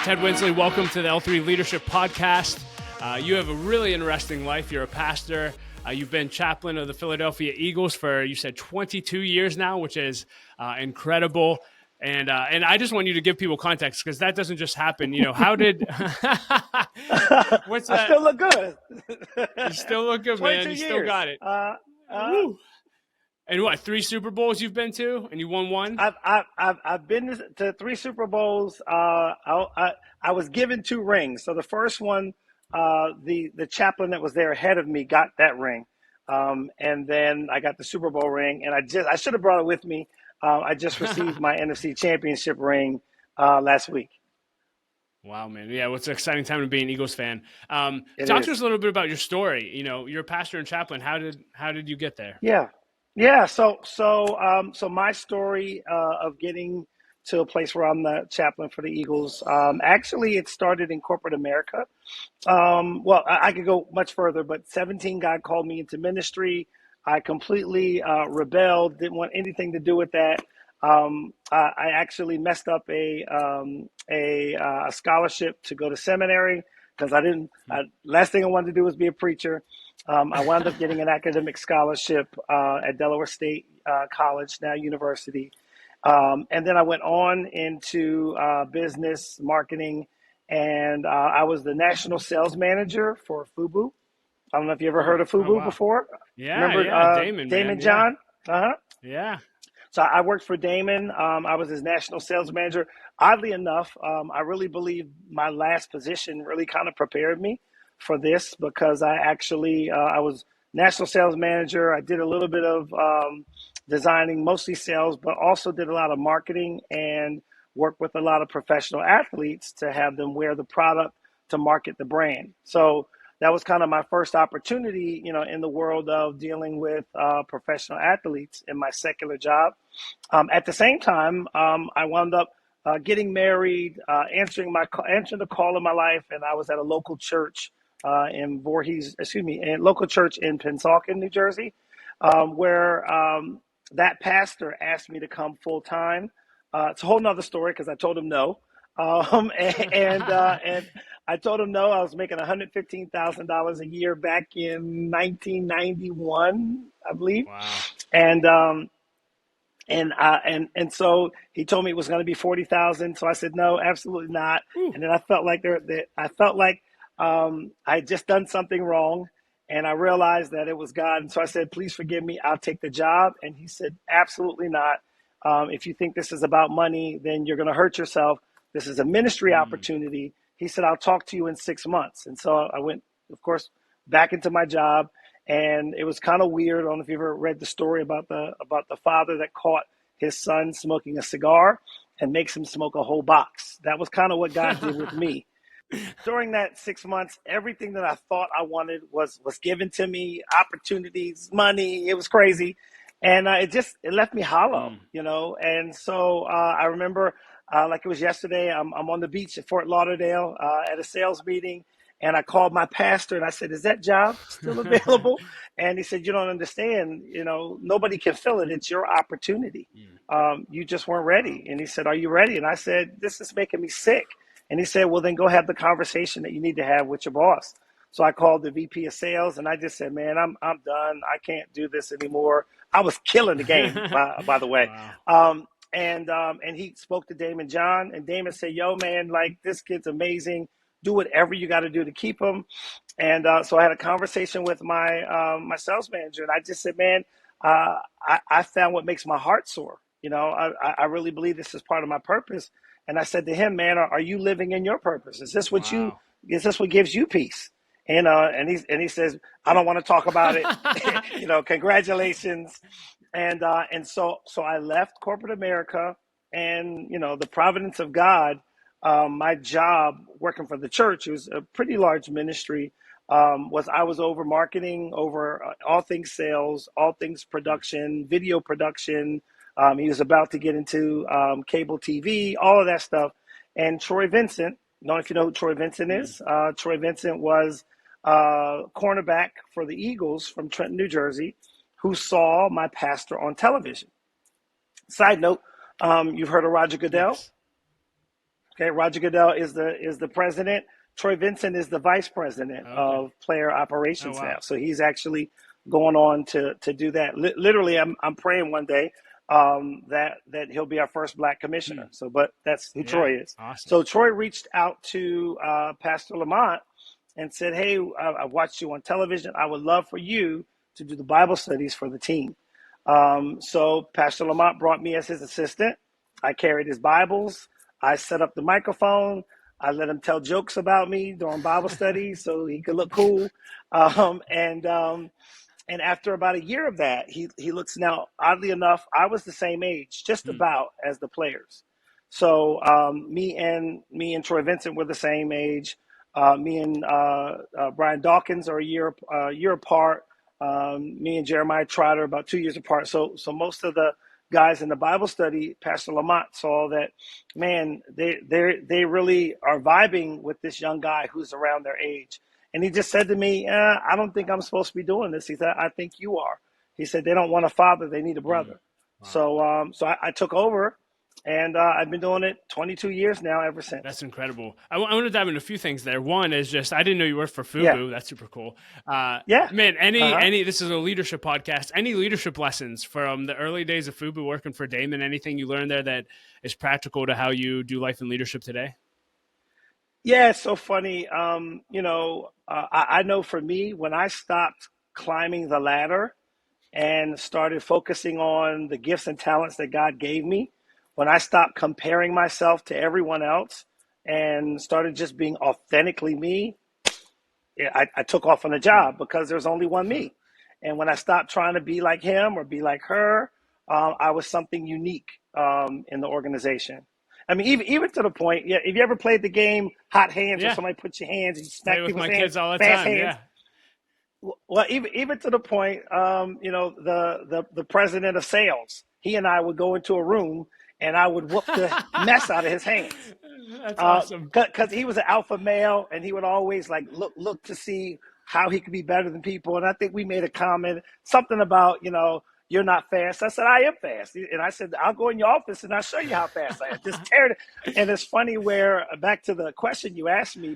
Ted Winsley, welcome to the L3 Leadership Podcast. You have a really interesting life. You're a pastor. You've been chaplain of the Philadelphia Eagles for, you said, 22 years now, which is incredible. And I just want you to give people context because that doesn't just happen. You know, how did what's that? I still look good. You still look good, man. You still got it. Woo. And what, 3 Super Bowls you've been to, and you won 1? I've been to 3 Super Bowls. I was given 2 rings. So the first one, the chaplain that was there ahead of me got that ring, and then I got the Super Bowl ring. And I should have brought it with me. I just received my NFC Championship ring last week. Wow, man. Yeah, well, it's an exciting time to be an Eagles fan. Talk to us a little bit about your story. You know, you're a pastor and chaplain. How did you get there? Yeah. So my story of getting to a place where I'm the chaplain for the Eagles, actually it started in corporate America. Well, I could go much further, but 17, God called me into ministry. I completely rebelled, didn't want anything to do with that. I actually messed up a scholarship to go to seminary because last thing I wanted to do was be a preacher. I wound up getting an academic scholarship at Delaware State College, now university. And then I went on into business marketing, and I was the national sales manager for FUBU. I don't know if you ever heard of FUBU before. Yeah, remember Damon John? Yeah. Yeah. So I worked for Damon. I was his national sales manager. Oddly enough, I really believe my last position really kind of prepared me for this because I was national sales manager. I did a little bit of designing, mostly sales, but also did a lot of marketing and worked with a lot of professional athletes to have them wear the product to market the brand. So that was kind of my first opportunity, you know, in the world of dealing with professional athletes in my secular job. At the same time, I wound up getting married, answering the call of my life, and I was at a local church in Voorhees, local church in Pennsauken, New Jersey, where that pastor asked me to come full time. It's a whole nother story because I told him no. And I told him no. I was making $115,000 a year back in 1991, I believe. Wow. And so he told me it was going to be 40,000. So I said no, absolutely not. And then I felt like I had just done something wrong, and I realized that it was God. And so I said, please forgive me. I'll take the job. And he said, absolutely not. If you think this is about money, then you're going to hurt yourself. This is a ministry opportunity. He said, I'll talk to you in 6 months. And so I went, of course, back into my job. And it was kind of weird. I don't know if you ever read the story about the father that caught his son smoking a cigar and makes him smoke a whole box. That was kind of what God did with me. During that 6 months, everything that I thought I wanted was given to me, opportunities, money. It was crazy. And it left me hollow, you know. And so I remember, like it was yesterday, I'm on the beach at Fort Lauderdale at a sales meeting. And I called my pastor and I said, is that job still available? And he said, you don't understand, you know, nobody can fill it. It's your opportunity. You just weren't ready. And he said, are you ready? And I said, this is making me sick. And he said, well, then go have the conversation that you need to have with your boss. So I called the VP of sales and I just said, man, I'm done. I can't do this anymore. I was killing the game, by the way. Wow. And he spoke to Damon John, and Damon said, yo, man, like, this kid's amazing. Do whatever you got to do to keep him. And so I had a conversation with my my sales manager, and I just said, man, I found what makes my heart soar. You know, I really believe this is part of my purpose. And I said to him, man, are you living in your purpose? Is this what is this what gives you peace? And he says, I don't want to talk about it. You know, congratulations. And so I left corporate America, and, you know, the providence of God, my job working for the church, it was a pretty large ministry, was I was over marketing, over all things sales, all things production, video production. He was about to get into cable TV, all of that stuff. And Troy Vincent, I don't know if you know who Troy Vincent is. Troy Vincent was cornerback for the Eagles from Trenton, New Jersey, who saw my pastor on television. Side note, you've heard of Roger Goodell? Yes. Okay, Roger Goodell is the president. Troy Vincent is the vice president Okay. of player Oh operations now. wow. So he's actually going on to do that. Literally, I'm praying one day that he'll be our first black commissioner. So, but that's who Yeah. Troy is. Awesome. So Troy reached out to Pastor Lamont and said, "Hey, I watched you on television. I would love for you to do the Bible studies for the team." So Pastor Lamont brought me as his assistant. I carried his Bibles. I set up the microphone. I let him tell jokes about me during Bible studies so he could look cool. And after about a year of that, he looks now. Oddly enough, I was the same age, just about as the players. So me and Troy Vincent were the same age. Me and Brian Dawkins are a year apart. Me and Jeremiah Trotter about 2 years apart. So most of the guys in the Bible study, Pastor Lamont saw that, man, they really are vibing with this young guy who's around their age. And he just said to me, I don't think I'm supposed to be doing this. He said, I think you are. He said, they don't want a father, they need a brother. Wow. So I took over, and I've been doing it 22 years now ever since. That's incredible. I want to dive into a few things there. One is just, I didn't know you worked for FUBU. Yeah. That's super cool. Yeah. Man, any, this is a leadership podcast. Any leadership lessons from the early days of FUBU working for Damon? Anything you learned there that is practical to how you do life and leadership today? Yeah, it's so funny. I know for me, when I stopped climbing the ladder and started focusing on the gifts and talents that God gave me, when I stopped comparing myself to everyone else and started just being authentically me, I took off on the job because there's only one me. And when I stopped trying to be like him or be like her, I was something unique in the organization. I mean, even to the point, yeah. If you ever played the game Hot Hands, where Yeah. somebody puts your hands and you Play smack with people's my hands, kids all the fast time. hands. Yeah. Well, even to the point, the president of sales, he and I would go into a room and I would whoop the mess out of his hands. That's awesome. Because he was an alpha male and he would always like look to see how he could be better than people. And I think we made a comment, something about, you're not fast. I said, I am fast. And I said, I'll go in your office and I'll show you how fast I am. Just tear it. And it's funny where, back to the question you asked me,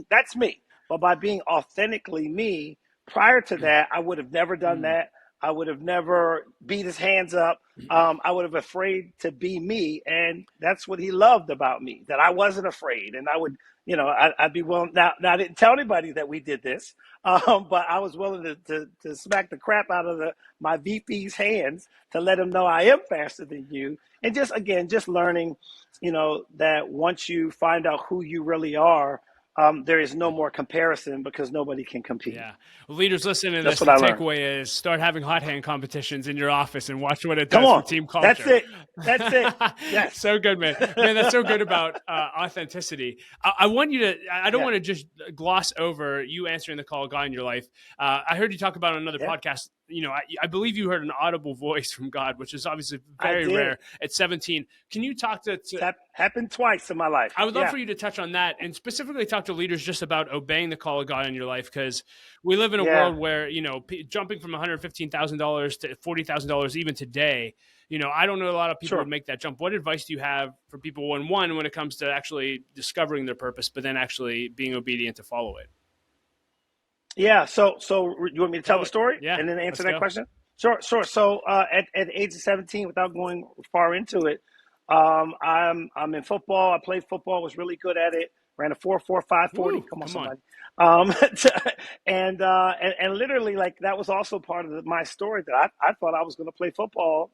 that's me. But by being authentically me, prior to that, I would have never done that. I would have never beat his hands up. I would have afraid to be me. And that's what he loved about me, that I wasn't afraid. And I would, I'd be willing. Now, I didn't tell anybody that we did this, but I was willing to smack the crap out of my VP's hands to let him know I am faster than you. And just learning, that once you find out who you really are, there is no more comparison because nobody can compete. Yeah. Well, leaders listening to That's this, what the I learned. takeaway is start having hot hand competitions in your office and watch what it Come does on. for team culture. That's it. Yes. So good, man. Man, that's so good about authenticity. I want you to, I don't want to just gloss over you answering the call of God in your life. I heard you talk about on another podcast. I believe you heard an audible voice from God, which is obviously very rare at 17. Can you talk to happened twice in my life. I would love for you to touch on that and specifically talk to leaders just about obeying the call of God in your life, because we live in a world where, jumping from $115,000 to $40,000 even today, I don't know a lot of people would make that jump. What advice do you have for people when it comes to actually discovering their purpose, but then actually being obedient to follow it? Yeah. So you want me to tell the story? Yeah. And then answer that question? Sure. So at the age of 17, without going far into it, I'm in football. I played football, was really good at it. Ran a 4.45 40. Come on, somebody. And literally, like, that was also part of my story, that I thought I was going to play football,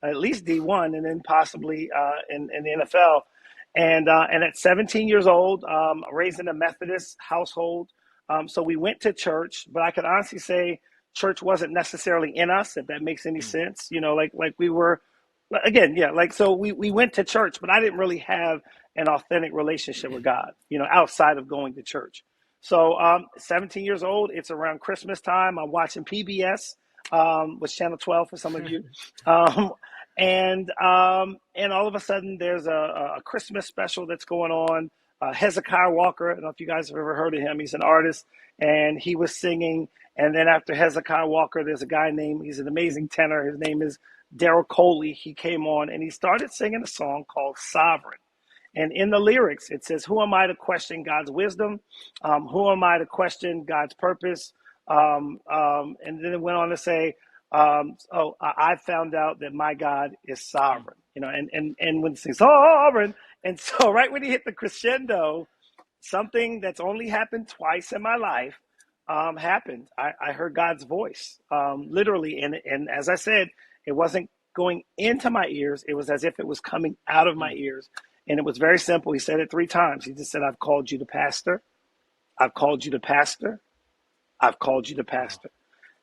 at least D1 and then possibly in the NFL. And at 17 years old, raised in a Methodist household. So we went to church, but I could honestly say church wasn't necessarily in us, if that makes any sense. Like we were, again, so we went to church, but I didn't really have an authentic relationship with God, outside of going to church. So 17 years old, it's around Christmas time. I'm watching PBS, which Channel 12 for some of you. And all of a sudden there's a Christmas special that's going on. Hezekiah Walker, I don't know if you guys have ever heard of him. He's an artist, and he was singing. And then after Hezekiah Walker, there's a guy he's an amazing tenor. His name is Daryl Coley. He came on and he started singing a song called Sovereign. And in the lyrics, it says, who am I to question God's wisdom? Who am I to question God's purpose? And then it went on to say, I found out that my God is sovereign, and when it says sovereign, and so right when he hit the crescendo, something that's only happened twice in my life happened. I heard God's voice, literally, and as I said, it wasn't going into my ears. It was as if it was coming out of my ears, and it was very simple. He said it 3 times. He just said, "I've called you to pastor. I've called you to pastor. I've called you to pastor."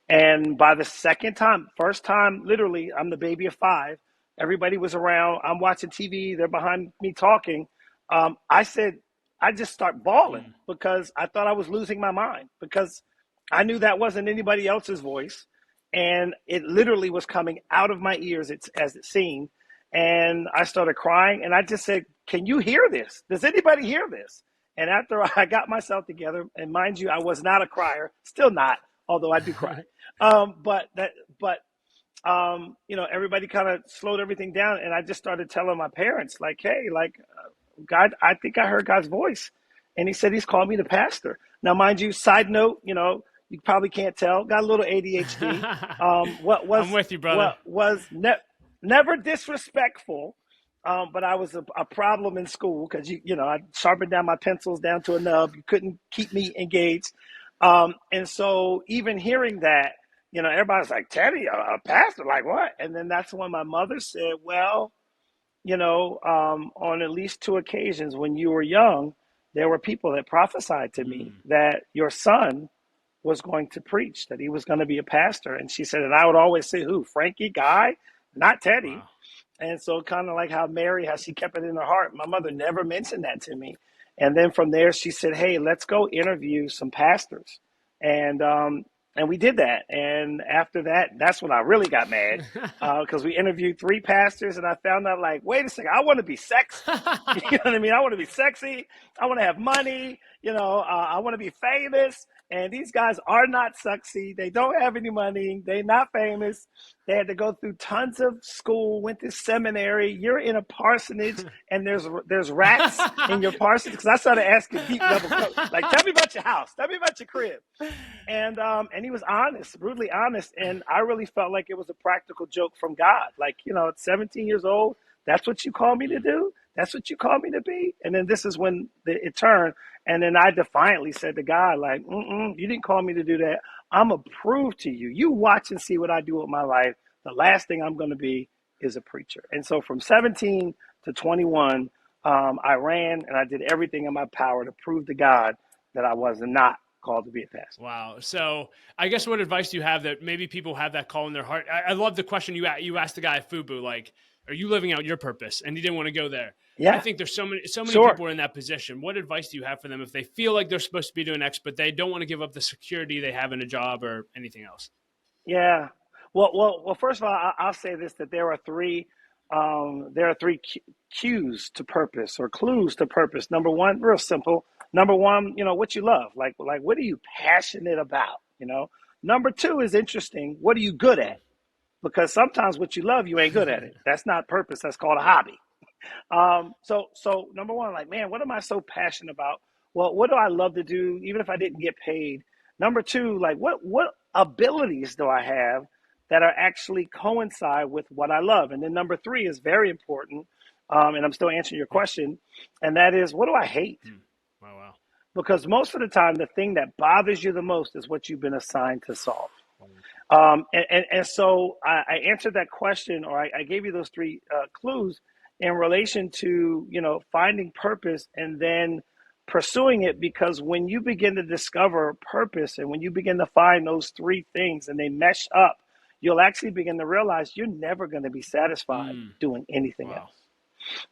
And by the second time, first time, literally, I'm the baby of 5. Everybody was around. I'm watching TV. They're behind me talking. I said, I just start bawling because I thought I was losing my mind, because I knew that wasn't anybody else's voice. And it literally was coming out of my ears, as it seemed. And I started crying, and I just said, can you hear this? Does anybody hear this? And after I got myself together, and mind you, I was not a crier, still not, although I do cry. Everybody kind of slowed everything down, and I just started telling my parents, like, hey, God, I think I heard God's voice, and he said he's called me to pastor. Now, mind you, side note, you probably can't tell, got a little ADHD. I'm with you, brother. Never disrespectful, but I was a problem in school because I sharpened down my pencils down to a nub. You couldn't keep me engaged, and so even hearing that, everybody's like, Teddy, a pastor, like what? And then that's when my mother said, well, on at least 2 occasions when you were young, there were people that prophesied to me that your son was going to preach, that he was going to be a pastor. And she said, and I would always say, who? Frankie, Guy, not Teddy. Wow. And so kind of like how Mary, how she kept it in her heart. My mother never mentioned that to me. And then from there, she said, hey, let's go interview some pastors. And we did that. And after that, that's when I really got mad, because we interviewed 3 pastors, and I found out, like, wait a second, I want to be sexy. You know what I mean? I want to be sexy. I want to have money. I want to be famous. And these guys are not sexy. They don't have any money. They're not famous. They had to go through tons of school, went to seminary. You're in a parsonage, and there's rats in your parsonage. Because I started asking deep level questions, like, tell me about your house. Tell me about your crib. And he was honest, brutally honest. And I really felt like it was a practical joke from God. Like, at 17 years old, that's what you call me to do? That's what you call me to be? And then this is when it turned. And then I defiantly said to God, like, you didn't call me to do that. I'm going to prove to you. You watch and see what I do with my life. The last thing I'm going to be is a preacher. And so from 17 to 21, I ran and I did everything in my power to prove to God that I was not called to be a pastor. Wow. So I guess what advice do you have that maybe people have that call in their heart? I love the question you asked the guy at FUBU, like, are you living out your purpose? And he didn't want to go there. Yeah. I think there's so many Sure. people are in that position. What advice do you have for them if they feel like they're supposed to be doing X, but they don't want to give up the security they have in a job or anything else? Yeah. Well. First of all, I'll say this: that there are 3 cues to purpose, or clues to purpose. Number 1, real simple. Number 1, what you love, like what are you passionate about? Number 2 is interesting. What are you good at? Because sometimes what you love, you ain't good at it. That's not purpose. That's called a hobby. So number 1, like, man, what am I so passionate about? Well, what do I love to do, even if I didn't get paid? Number 2, like, what abilities do I have that are actually coincide with what I love? And then number 3 is very important, and I'm still answering your question, and that is, what do I hate? Wow. Because most of the time, the thing that bothers you the most is what you've been assigned to solve. And so I answered that question, or I gave you those 3 clues in relation to, finding purpose and then pursuing it, because when you begin to discover purpose and when you begin to find those 3 things and they mesh up, you'll actually begin to realize you're never going to be satisfied doing anything else.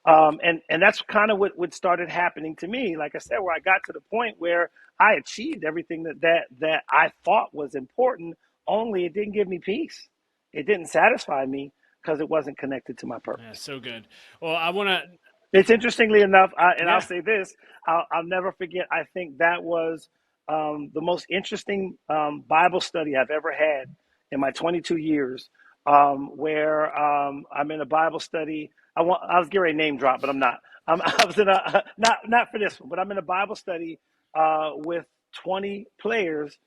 And that's kind of what started happening to me. Like I said, where I got to the point where I achieved everything that I thought was important, only it didn't give me peace. It didn't satisfy me because it wasn't connected to my purpose. Yeah, so good. Well, I want to... It's interestingly enough, I'll say this, I'll never forget, I think that was the most interesting Bible study I've ever had in my 22 years, where I'm in a Bible study. I was getting a name drop, but I'm not. I was in a not for this one, but I'm in a Bible study with 20 players.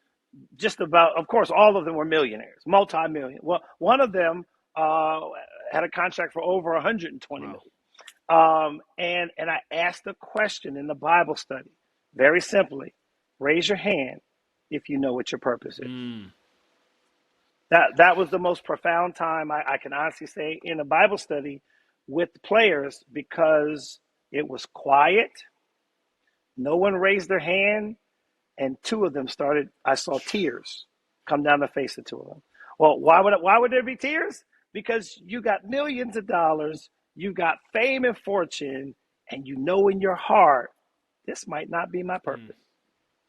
Just about, of course, all of them were millionaires, multi-million. Well, one of them had a contract for over 120 Wow. million. And I asked a question in the Bible study, very simply: raise your hand if you know what your purpose is. Mm. That was the most profound time I can honestly say in a Bible study with players, because it was quiet. No one raised their hand, and two of them started. I saw tears come down the face of two of them. Well, why would there be tears? Because you got millions of dollars, you got fame and fortune, and you know in your heart, this might not be my purpose,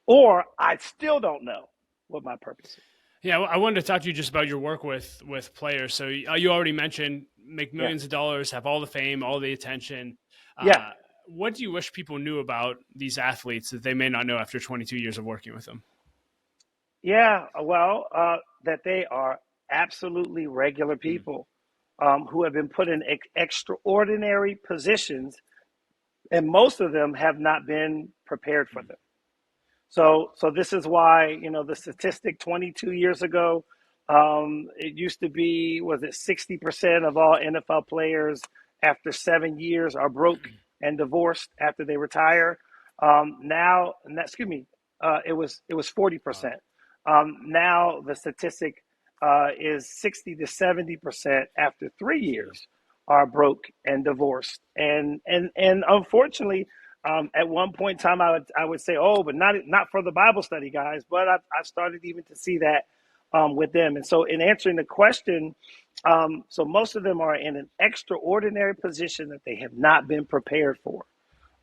or I still don't know what my purpose is. Yeah, I wanted to talk to you just about your work with players. So you already mentioned make millions of dollars, have all the fame, all the attention. Yeah. What do you wish people knew about these athletes that they may not know after 22 years of working with them? Yeah, well, that they are absolutely regular people who have been put in extraordinary positions, and most of them have not been prepared for them. So this is why, the statistic 22 years ago, it used to be, was it 60% of all NFL players after 7 years are broke and divorced after they retire. Now, it was 40%. Now the statistic is 60 to 70% after 3 years are broke and divorced. And unfortunately, at one point in time, I would say, oh, but not for the Bible study guys, but I started even to see that with them. And so in answering the question, so most of them are in an extraordinary position that they have not been prepared for.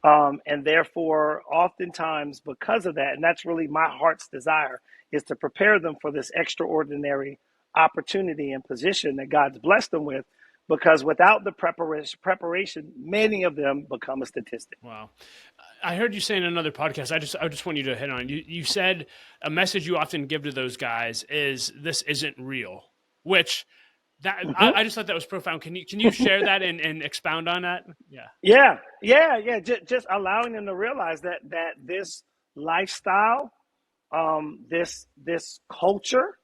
And therefore, oftentimes because of that, and that's really my heart's desire, is to prepare them for this extraordinary opportunity and position that God's blessed them with, because without the preparation, many of them become a statistic. Wow. I heard you say in another podcast, I just want you to hit on, you said a message you often give to those guys is, this isn't real, which that I just thought that was profound. Can you share that and expound on that? Yeah. Just allowing them to realize that this lifestyle, this culture,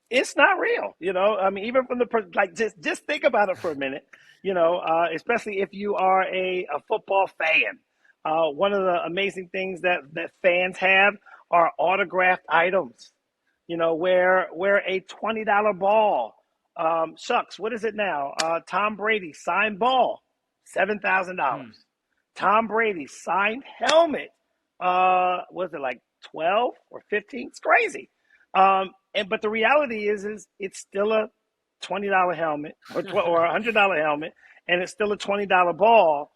it's not real. I mean, even from just think about it for a minute. Especially if you are a football fan. One of the amazing things that fans have are autographed items. Where a $20 ball. Shucks, what is it now? Tom Brady signed ball, $7,000. Tom Brady signed helmet, was it like 12 or 15? It's crazy. But the reality is it's still a $20 helmet or $100 helmet, and it's still a $20 ball.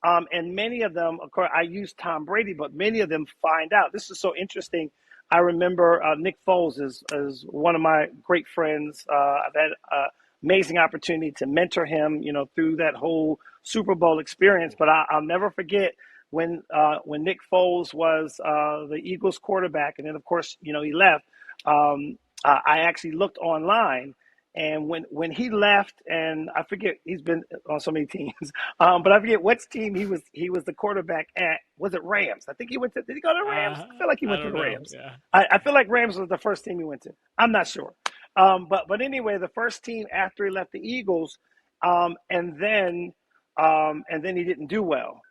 And many of them, of course, I use Tom Brady, but many of them find out. This is so interesting. I remember Nick Foles is one of my great friends. I've had an amazing opportunity to mentor him, through that whole Super Bowl experience. But I'll never forget when Nick Foles was the Eagles quarterback, and then of course, he left. I actually looked online, and when he left, and I forget, he's been on so many teams, but I forget which team he was the quarterback at. Was it Rams? I think he went to. Did he go to Rams? I feel like he went to the Rams. Yeah. I feel like Rams was the first team he went to. I'm not sure. But anyway, the first team after he left the Eagles, and then he didn't do well.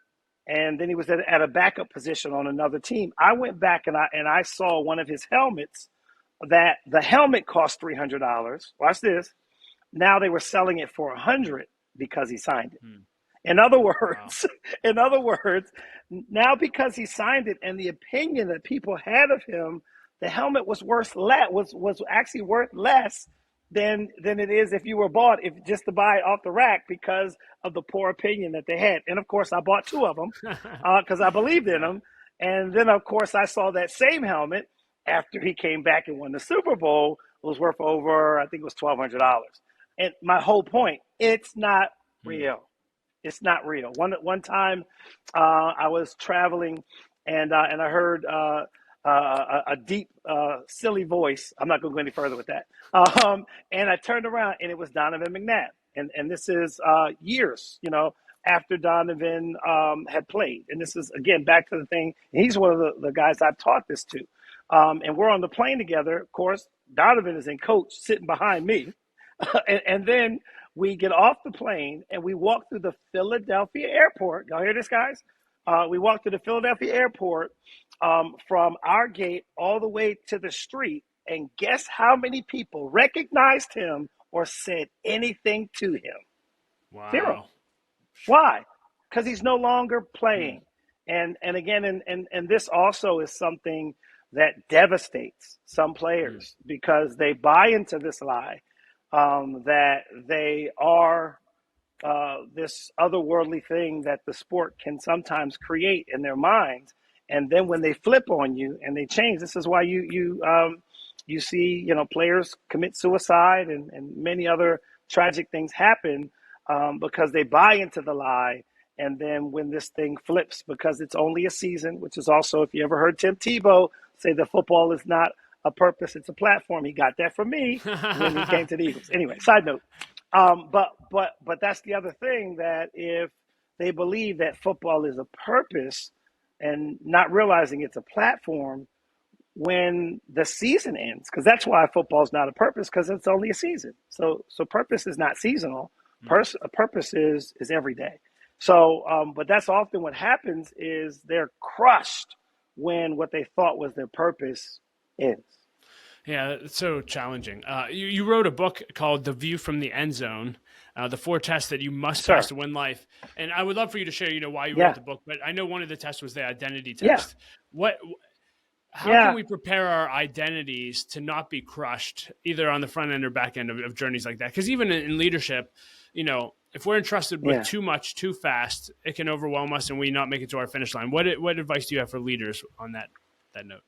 And then he was at a backup position on another team. I went back and I saw one of his helmets, that the helmet cost $300. Watch this. Now they were selling it for $100 because he signed it. In other words, now because he signed it and the opinion that people had of him, the helmet was actually worth less than it is if you were just to buy it off the rack, because of the poor opinion that they had. And of course, I bought two of them because I believed in them. And then of course, I saw that same helmet after he came back and won the Super Bowl, was worth over, I think it was $1,200. And my whole point, it's not real. It's not real. One time, I was traveling, and I heard a deep, silly voice. I'm not going to go any further with that. And I turned around, and it was Donovan McNabb. And this is years, after Donovan had played. And this is, again, back to the thing. He's one of the guys I've taught this to. And we're on the plane together. Of course, Donovan is in coach sitting behind me. and then we get off the plane and we walk through the Philadelphia airport. Y'all hear this, guys? We walk through the Philadelphia airport from our gate all the way to the street. And guess how many people recognized him or said anything to him? Wow. 0. Why? Because he's no longer playing. And again, and this also is something that devastates some players because they buy into this lie that they are this otherworldly thing that the sport can sometimes create in their minds. And then when they flip on you and they change, this is why you see, players commit suicide and many other tragic things happen because they buy into the lie. And then when this thing flips, because it's only a season, which is also, if you ever heard Tim Tebow say that football is not a purpose, it's a platform. He got that from me when he came to the Eagles. Anyway, side note. But that's the other thing, that if they believe that football is a purpose and not realizing it's a platform, when the season ends, because that's why football is not a purpose, because it's only a season. So purpose is not seasonal. Purpose is every day. So, but that's often what happens is they're crushed when what they thought was their purpose ends. Yeah, it's so challenging. You wrote a book called The View from the End Zone, the 4 tests that you must pass to win life. And I would love for you to share, why you wrote the book, but I know one of the tests was the identity test. How can we prepare our identities to not be crushed either on the front end or back end of journeys like that? Because even in leadership, if we're entrusted with too much too fast, it can overwhelm us and we not make it to our finish line. What advice do you have for leaders on that note?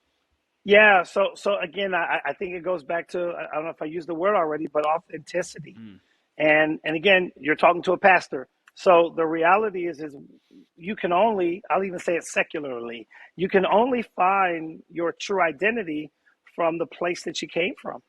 Yeah. So again, I think it goes back to, I don't know if I used the word already, but authenticity. And again, you're talking to a pastor. So the reality is you can only, I'll even say it secularly, you can only find your true identity from the place that you came from.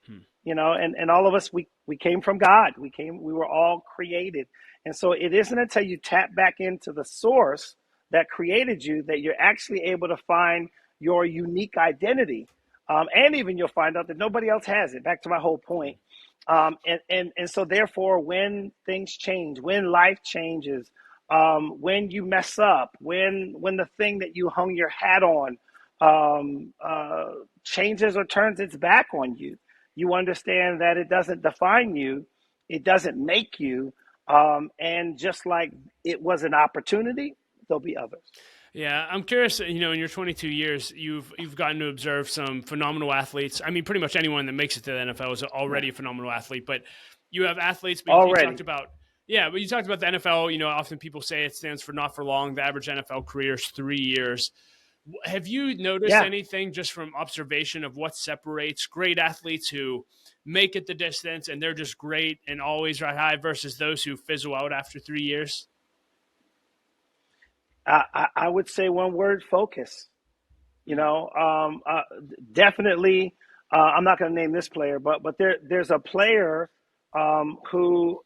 And all of us, we came from God. We were all created. And so it isn't until you tap back into the source that created you that you're actually able to find your unique identity. And even you'll find out that nobody else has it. Back to my whole point. And so therefore, when things change, when life changes, when you mess up, when the thing that you hung your hat on changes or turns its back on you, you understand that it doesn't define you, it doesn't make you, and just like it was an opportunity, there'll be others. Yeah, I'm curious, in your 22 years, you've gotten to observe some phenomenal athletes. I mean, pretty much anyone that makes it to the NFL is already a phenomenal athlete, but you have athletes, but you talked about the NFL, often people say it stands for not for long. The average NFL career is 3 years. Have you noticed anything just from observation of what separates great athletes who make it the distance and they're just great and always right high versus those who fizzle out after 3 years? I would say one word: focus. Definitely. I'm not going to name this player, but there's a player who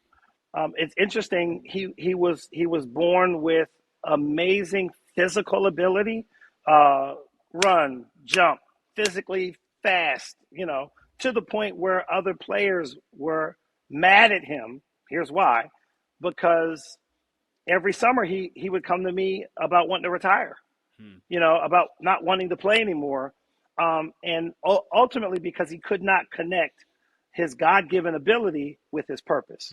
it's interesting. He was born with amazing physical ability, run, jump, physically fast. To the point where other players were mad at him. Here's why: because every summer he would come to me about wanting to retire, about not wanting to play anymore. And ultimately because he could not connect his God-given ability with his purpose.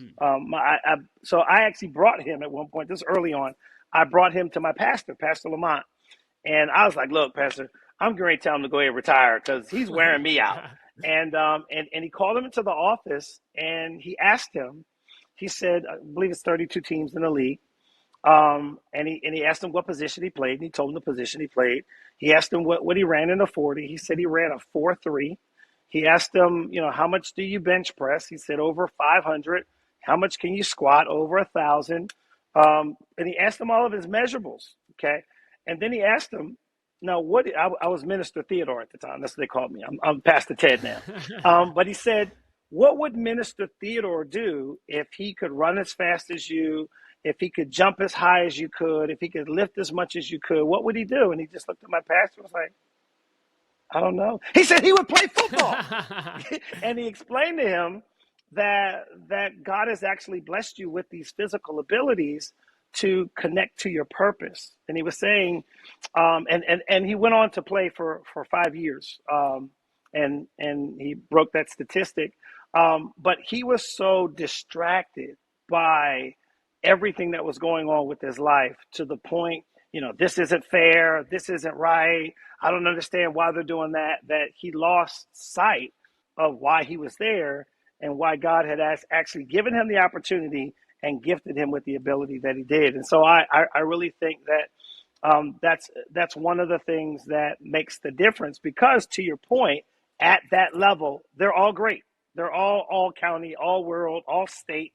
So I actually brought him at one point, this early on, I brought him to my pastor, Pastor Lamont. And I was like, look, Pastor, I'm going to tell him to go ahead and retire because he's wearing me out. And he called him into the office and he asked him, he said, I believe it's 32 teams in the league. And he asked him what position he played, and he told him the position he played. He asked him what he ran in a 40. He said he ran a 4.3. He asked him, how much do you bench press? He said over 500. How much can you squat? Over 1,000. And he asked him all of his measurables. Okay. And then he asked him, now I was Minister Theodore at the time. That's what they called me. I'm Pastor Ted now. But he said, what would Minister Theodore do if he could run as fast as you, if he could jump as high as you could, if he could lift as much as you could, what would he do? And he just looked at my pastor and was like, I don't know. He said he would play football. And he explained to him that God has actually blessed you with these physical abilities to connect to your purpose. And he was saying, and he went on to play for 5 years, and he broke that statistic. But he was so distracted by everything that was going on with his life, to the point, this isn't fair, this isn't right, I don't understand why they're doing that he lost sight of why he was there and why God had actually given him the opportunity and gifted him with the ability that he did. And so I really think that that's one of the things that makes the difference, because, to your point, at that level, they're all great. They're all county, all world, all state.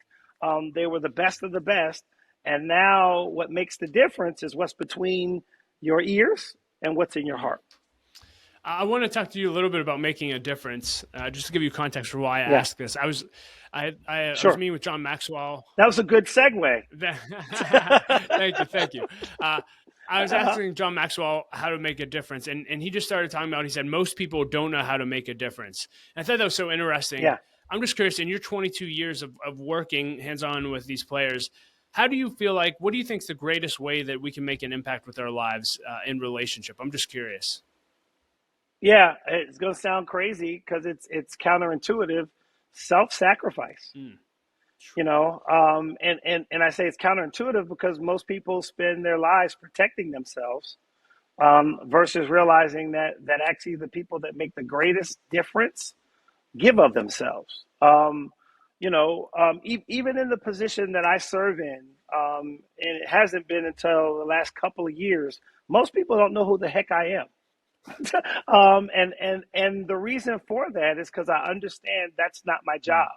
They were the best of the best. And now what makes the difference is what's between your ears and what's in your heart. I want to talk to you a little bit about making a difference, just to give you context for why I asked this. I was meeting with John Maxwell. That was a good segue. Thank you. I was asking John Maxwell how to make a difference, and he just started talking about, he said, most people don't know how to make a difference. And I thought that was so interesting. Yeah. I'm just curious, in your 22 years of working hands-on with these players, how do you feel like, what do you think is the greatest way that we can make an impact with our lives in relationship? I'm just curious. Yeah, it's going to sound crazy because it's counterintuitive, self-sacrifice. And I say it's counterintuitive because most people spend their lives protecting themselves, versus realizing that actually the people that make the greatest difference give of themselves. Even in the position that I serve in, and it hasn't been until the last couple of years, most people don't know who the heck I am. And the reason for that is because I understand that's not my job.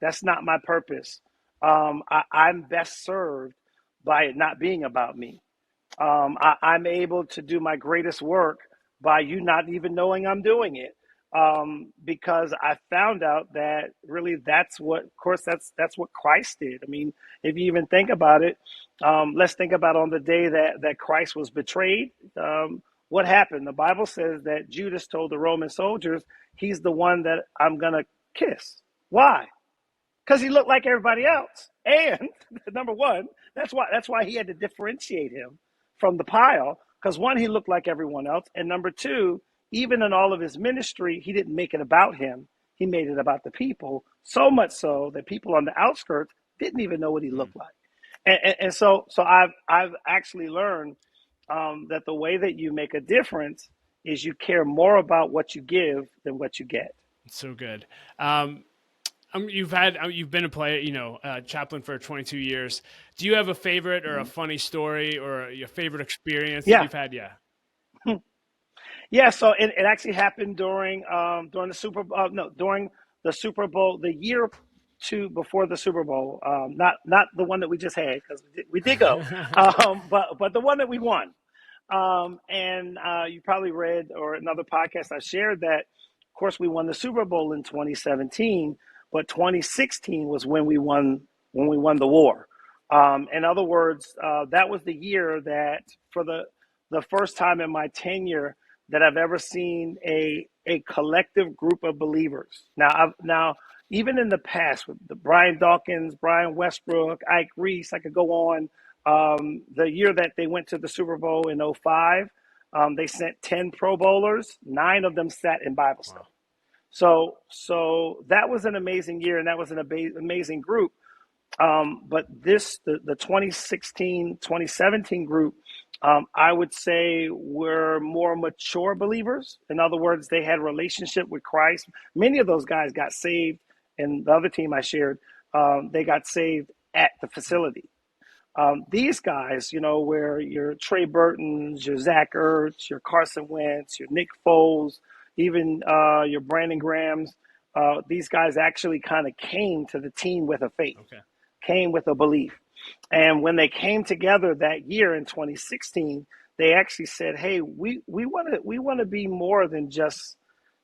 That's not my purpose. I'm best served by it not being about me. I'm able to do my greatest work by you not even knowing I'm doing it. Because I found out that really that's what Christ did. I mean, if you even think about it, let's think about on the day that Christ was betrayed. What happened? The Bible says that Judas told the Roman soldiers, he's the one that I'm going to kiss. Why? Because he looked like everybody else. And number one, that's why he had to differentiate him from the pile. Because one, he looked like everyone else. And number two, even in all of his ministry, he didn't make it about him. He made it about the people, so much so that people on the outskirts didn't even know what he looked like. And so I've actually learned that the way that you make a difference is you care more about what you give than what you get. So good. You've been a player, chaplain for 22 years. Do you have a favorite or a funny story or your favorite experience that you've had? Yeah. Yeah. So it actually happened during the Super Bowl. During the Super Bowl, the year before the Super Bowl. Not the one that we just had, because we did go, but the one that we won. And you probably read, or another podcast I shared, that of course we won the Super Bowl in 2017, but 2016 was when we won the war. In other words, that was the year that, for the first time in my tenure, that I've ever seen a collective group of believers. Now, even in the past, with the Brian Dawkins, Brian Westbrook, Ike Reese, I could go on. The year that they went to the Super Bowl in 2005, they sent 10 Pro Bowlers. 9 of them sat in Bible study. Wow. So that was an amazing year, and that was an amazing group. But the 2016, 2017 group, I would say were more mature believers. In other words, they had a relationship with Christ. Many of those guys got saved, and the other team I shared, they got saved at the facility. These guys, where your Trey Burtons, your Zach Ertz, your Carson Wentz, your Nick Foles, even your Brandon Grahams, these guys actually kind of came to the team with a faith, came with a belief. And when they came together that year in 2016, they actually said, "Hey, we want to be more than just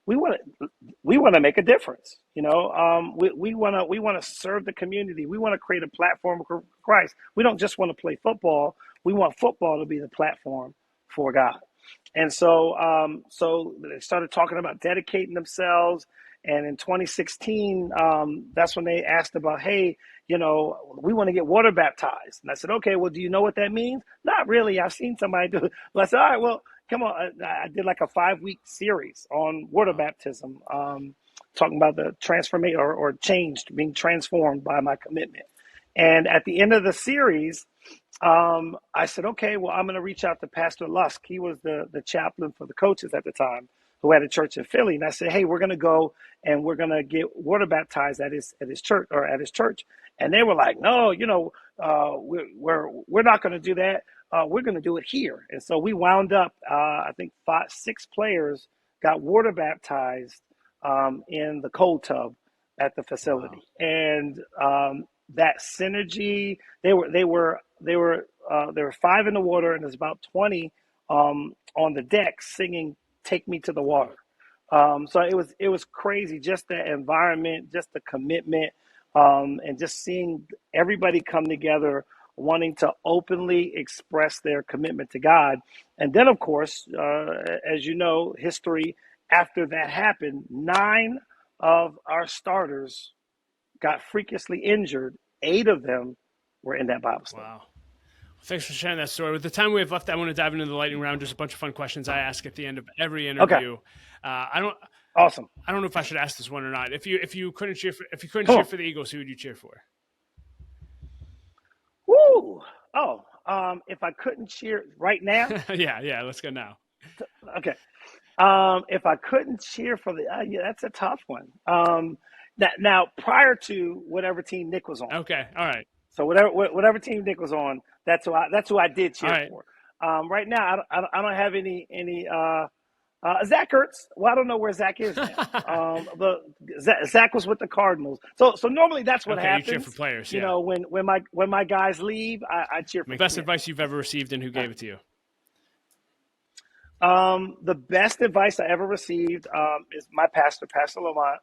we want to make a difference. We want to serve the community. We want to create a platform for Christ. We don't just want to play football. We want football to be the platform for God. And so they started talking about dedicating themselves. And in 2016, that's when they asked about, hey, we want to get water baptized. And I said, okay, well, do you know what that means? Not really. I've seen somebody do it. But I said, all right, well, come on. I did like a 5-week series on water baptism, talking about the transformation or changed, being transformed by my commitment. And at the end of the series, I said, okay, well, I'm going to reach out to Pastor Lusk. He was the chaplain for the coaches at the time, who had a church in Philly. And I said, hey, we're going to go and we're going to get water baptized at his church. And they were like, no, we're not going to do that. We're going to do it here. And so we wound up, I think 6 players got water baptized in the cold tub at the facility. Wow. And that synergy, they were 5 in the water, and there's about 20 on the deck singing "Take Me to the Water." So it was crazy, just the environment, just the commitment, and just seeing everybody come together, wanting to openly express their commitment to God. And then, of course, as you know, history after that happened, 9 of our starters got freakishly injured. 8 of them were in that Bible study. Wow. Thanks for sharing that story. With the time we have left, I want to dive into the lightning round. Just a bunch of fun questions I ask at the end of every interview. Okay. Awesome. I don't know if I should ask this one or not. If you couldn't cheer for the Eagles, who would you cheer for? Woo! If I couldn't cheer right now? yeah. Let's go now. Okay. If I couldn't cheer for that's a tough one. Now, prior to whatever team Nick was on. Okay. All right. So whatever team Nick was on, that's who I did cheer for. Right now, I don't have any Zach Ertz. Well, I don't know where Zach is now. But Zach was with the Cardinals. So normally that's what happens. You cheer for players. Yeah. When my guys leave, I cheer for. Best advice you've ever received, and who gave it to you? The best advice I ever received is my pastor, Pastor Lamont,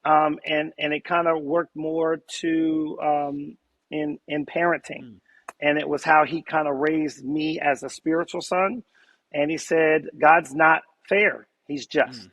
and it kind of worked more to in parenting, and it was how he kind of raised me as a spiritual son. And he said, God's not fair, he's just.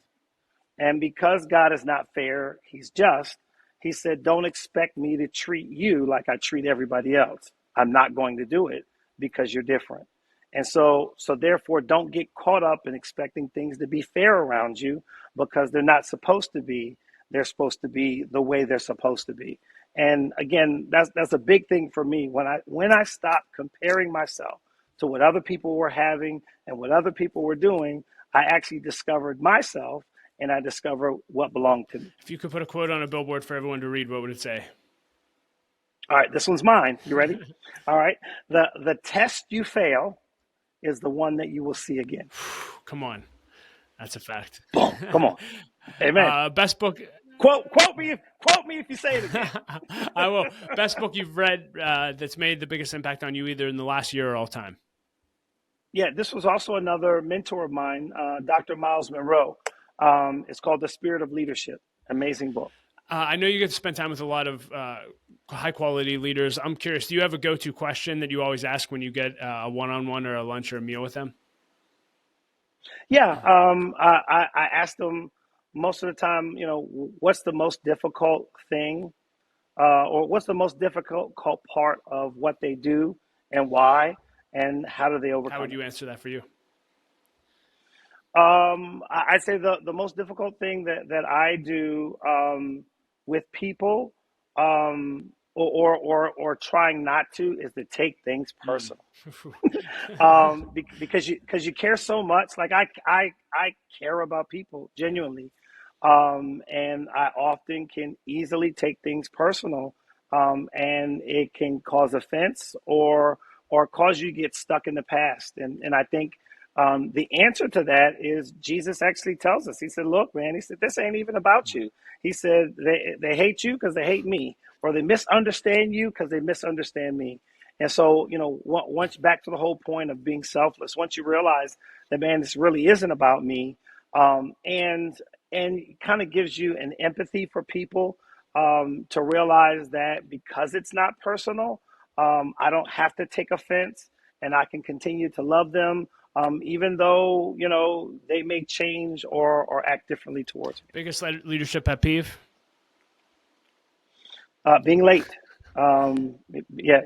And because God is not fair, he's just, he said, don't expect me to treat you like I treat everybody else. I'm not going to do it because you're different. And so therefore, don't get caught up in expecting things to be fair around you, because they're not supposed to be. They're supposed to be the way they're supposed to be. And again, that's a big thing for me. When I stopped comparing myself to what other people were having and what other people were doing, I actually discovered myself, and I discovered what belonged to me. If you could put a quote on a billboard for everyone to read, what would it say? All right, this one's mine. You ready? All right. The test you fail is the one that you will see again. Come on. That's a fact. Boom. Come on. Amen. Best book. Quote me if you say it again. I will. Best book you've read that's made the biggest impact on you, either in the last year or all time. Yeah, this was also another mentor of mine, Dr. Miles Monroe. It's called The Spirit of Leadership. Amazing book. I know you get to spend time with a lot of high-quality leaders. I'm curious, do you have a go-to question that you always ask when you get a one-on-one or a lunch or a meal with them? Yeah, I ask them most of the time, what's the most difficult thing or what's the most difficult part of what they do and why, and how do they overcome it? How would you answer that for you? I'd say the most difficult thing that I do with people or trying not to is to take things personal. Because you care so much. Like I care about people genuinely. And I often can easily take things personal, and it can cause offense or cause you to get stuck in the past. And I think the answer to that is Jesus actually tells us. He said, look, man, he said, this ain't even about you. He said, they hate you because they hate me, or they misunderstand you because they misunderstand me. And so, once back to the whole point of being selfless, once you realize that, man, this really isn't about me, and and kind of gives you an empathy for people, to realize that because it's not personal, I don't have to take offense, and I can continue to love them, even though, they may change or act differently towards me. Biggest leadership pet peeve? Being late. Yeah,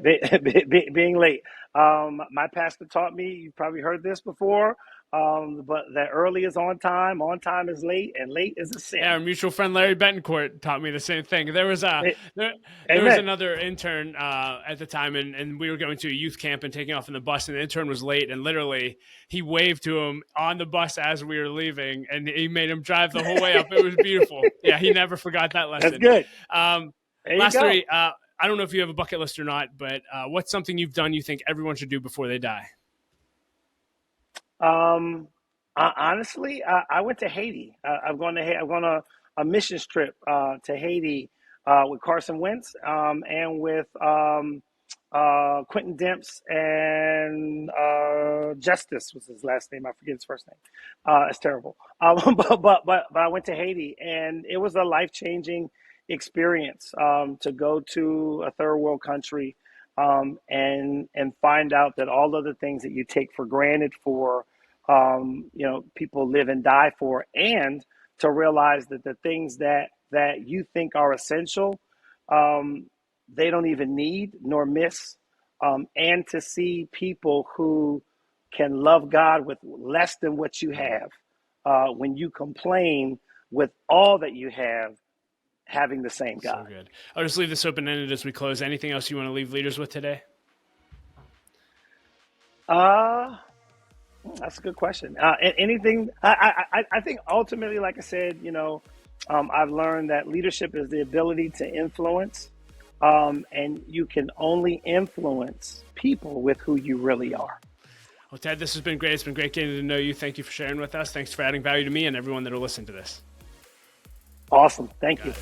being late. My pastor taught me, you've probably heard this before, but that early is on time is late, and late is a sin. Yeah, our mutual friend Larry Betancourt taught me the same thing. There was there was another intern at the time, and we were going to a youth camp and taking off in the bus, and the intern was late, and literally he waved to him on the bus as we were leaving, and he made him drive the whole way up. It was beautiful. Yeah, he never forgot that lesson. That's good. Lastly, I don't know if you have a bucket list or not, but what's something you've done you think everyone should do before they die? Honestly, I went to Haiti. I've gone on a missions trip to Haiti with Carson Wentz, and with Quentin Demps, and Justice was his last name. I forget his first name. It's terrible. But I went to Haiti, and it was a life-changing experience, to go to a third world country, and find out that all of the things that you take for granted for, people live and die for, and to realize that the things that you think are essential, they don't even need nor miss, and to see people who can love God with less than what you have, when you complain with all that you have, having the same God. So good. I'll just leave this open-ended as we close. Anything else you want to leave leaders with today? That's a good question. Anything? I think ultimately, like I said, I've learned that leadership is the ability to influence, and you can only influence people with who you really are. Well, Ted, this has been great. It's been great getting to know you. Thank you for sharing with us. Thanks for adding value to me and everyone that will listen to this. Awesome. Thank you.